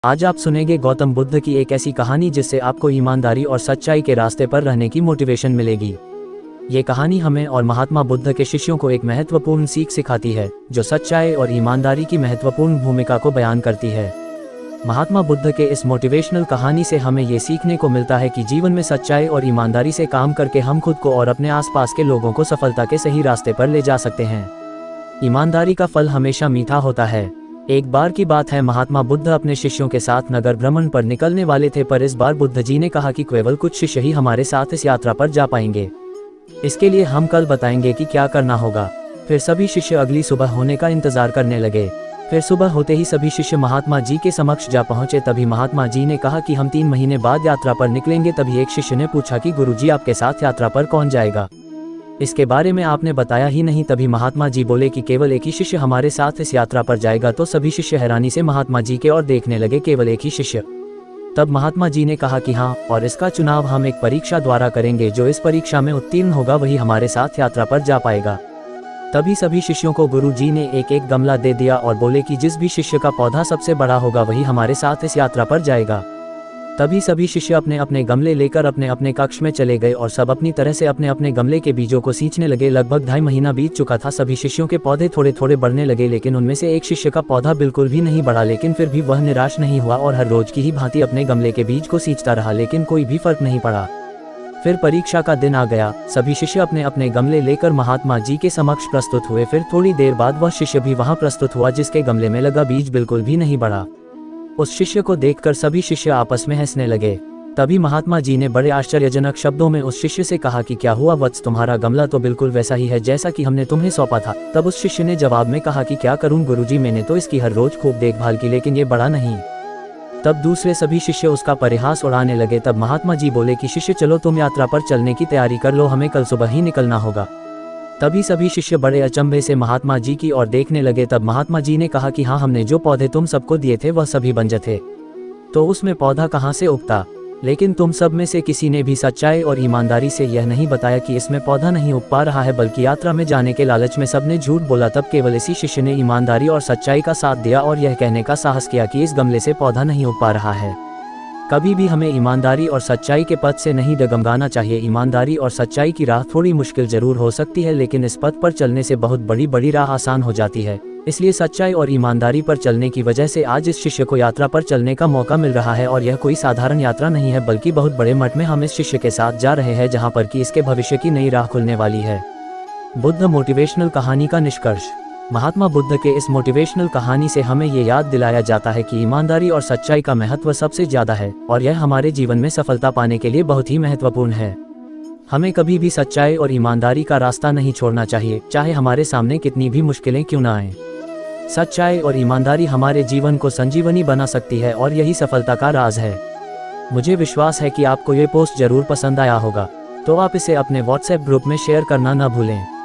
आज आप सुनेंगे गौतम बुद्ध की एक ऐसी कहानी जिससे आपको ईमानदारी और सच्चाई के रास्ते पर रहने की मोटिवेशन मिलेगी। ये कहानी हमें और महात्मा बुद्ध के शिष्यों को एक महत्वपूर्ण सीख सिखाती है, जो सच्चाई और ईमानदारी की महत्वपूर्ण भूमिका को बयान करती है। महात्मा बुद्ध के इस मोटिवेशनल कहानी से हमें ये सीखने को मिलता है कि जीवन में सच्चाई और ईमानदारी से काम करके हम खुद को और अपने आसपास के लोगों को सफलता के सही रास्ते पर ले जा सकते हैं। ईमानदारी का फल हमेशा मीठा होता है। एक बार की बात है, महात्मा बुद्ध अपने शिष्यों के साथ नगर भ्रमण पर निकलने वाले थे, पर इस बार बुद्ध जी ने कहा कि केवल कुछ शिष्य ही हमारे साथ इस यात्रा पर जा पाएंगे। इसके लिए हम कल बताएंगे कि क्या करना होगा। फिर सभी शिष्य अगली सुबह होने का इंतजार करने लगे। फिर सुबह होते ही सभी शिष्य महात्मा जी के समक्ष जा पहुंचे। तभी महात्मा जी ने कहा कि हम 3 महीने बाद यात्रा पर निकलेंगे। तभी एक शिष्य ने पूछा कि गुरुजी, आपके साथ यात्रा पर कौन जाएगा? इसके बारे में आपने बताया ही नहीं। तभी महात्मा जी बोले कि केवल एक ही शिष्य हमारे साथ इस यात्रा पर जाएगा। तो सभी शिष्य हैरानी से महात्मा जी के ओर देखने लगे, केवल एक ही शिष्य। तब महात्मा जी ने कहा कि हाँ, और इसका चुनाव हम एक परीक्षा द्वारा करेंगे। जो इस परीक्षा में उत्तीर्ण होगा वही हमारे साथ यात्रा पर जा पाएगा। तभी सभी शिष्यों को गुरु जी ने एक एक गमला दे दिया और बोले कि जिस भी शिष्य का पौधा सबसे बड़ा होगा वही हमारे साथ इस यात्रा पर जाएगा। तभी सभी शिष्य अपने अपने गमले लेकर अपने अपने कक्ष में चले गए और सब अपनी तरह से अपने अपने गमले के बीजों को सींचने लगे। लगभग 2.5 महीना बीत चुका था। सभी शिष्यों के पौधे थोड़े थोड़े बढ़ने लगे, लेकिन उनमें से एक शिष्य का पौधा बिल्कुल भी नहीं बढ़ा। लेकिन फिर भी वह निराश नहीं हुआ और हर रोज की ही भांति अपने गमले के बीज को सींचता रहा, लेकिन कोई भी फर्क नहीं पड़ा। फिर परीक्षा का दिन आ गया। सभी शिष्य अपने अपने गमले लेकर महात्मा जी के समक्ष प्रस्तुत हुए। फिर थोड़ी देर बाद वह शिष्य भी वहां प्रस्तुत हुआ जिसके गमले में लगा बीज बिल्कुल भी नहीं बढ़ा। उस शिष्य को देखकर सभी शिष्य आपस में हंसने लगे। तभी महात्मा जी ने बड़े आश्चर्यजनक शब्दों में उस शिष्य से कहा कि क्या हुआ वत्स, तुम्हारा गमला तो बिल्कुल वैसा ही है जैसा कि हमने तुम्हें सौंपा था। तब उस शिष्य ने जवाब में कहा कि क्या करूं गुरुजी, मैंने तो इसकी हर रोज खूब देखभाल की, लेकिन ये बड़ा नहीं। तब दूसरे सभी शिष्य उसका परिहास उड़ाने लगे। तब महात्मा जी बोले कि शिष्य, चलो तुम यात्रा पर चलने की तैयारी कर लो, हमें कल सुबह ही निकलना होगा। तभी सभी शिष्य बड़े अचंभे से महात्मा जी की ओर देखने लगे। तब महात्मा जी ने कहा कि हाँ, हमने जो पौधे तुम सबको दिए थे वह सभी बंजर थे, तो उसमें पौधा कहाँ से उगता? लेकिन तुम सब में से किसी ने भी सच्चाई और ईमानदारी से यह नहीं बताया कि इसमें पौधा नहीं उग पा रहा है, बल्कि यात्रा में जाने के लालच में सबने झूठ बोला। तब केवल इसी शिष्य ने ईमानदारी और सच्चाई का साथ दिया और यह कहने का साहस किया कि इस गमले से पौधा नहीं उग पा रहा है। कभी भी हमें ईमानदारी और सच्चाई के पथ से नहीं डगमगाना चाहिए। ईमानदारी और सच्चाई की राह थोड़ी मुश्किल जरूर हो सकती है, लेकिन इस पथ पर चलने से बहुत बड़ी बड़ी राह आसान हो जाती है। इसलिए सच्चाई और ईमानदारी पर चलने की वजह से आज इस शिष्य को यात्रा पर चलने का मौका मिल रहा है। और यह कोई साधारण यात्रा नहीं है, बल्कि बहुत बड़े मठ में हम इस शिष्य के साथ जा रहे हैं, जहां पर कि इसके भविष्य की नई राह खुलने वाली है। बुद्ध मोटिवेशनल कहानी का निष्कर्ष। महात्मा बुद्ध के इस मोटिवेशनल कहानी से हमें ये याद दिलाया जाता है कि ईमानदारी और सच्चाई का महत्व सबसे ज्यादा है, और यह हमारे जीवन में सफलता पाने के लिए बहुत ही महत्वपूर्ण है। हमें कभी भी सच्चाई और ईमानदारी का रास्ता नहीं छोड़ना चाहिए, चाहे हमारे सामने कितनी भी मुश्किलें क्यों ना आएं। सच्चाई और ईमानदारी हमारे जीवन को संजीवनी बना सकती है, और यही सफलता का राज है। मुझे विश्वास है कि आपको ये पोस्ट जरूर पसंद आया होगा, तो आप इसे अपने व्हाट्सएप ग्रुप में शेयर करना न भूलें।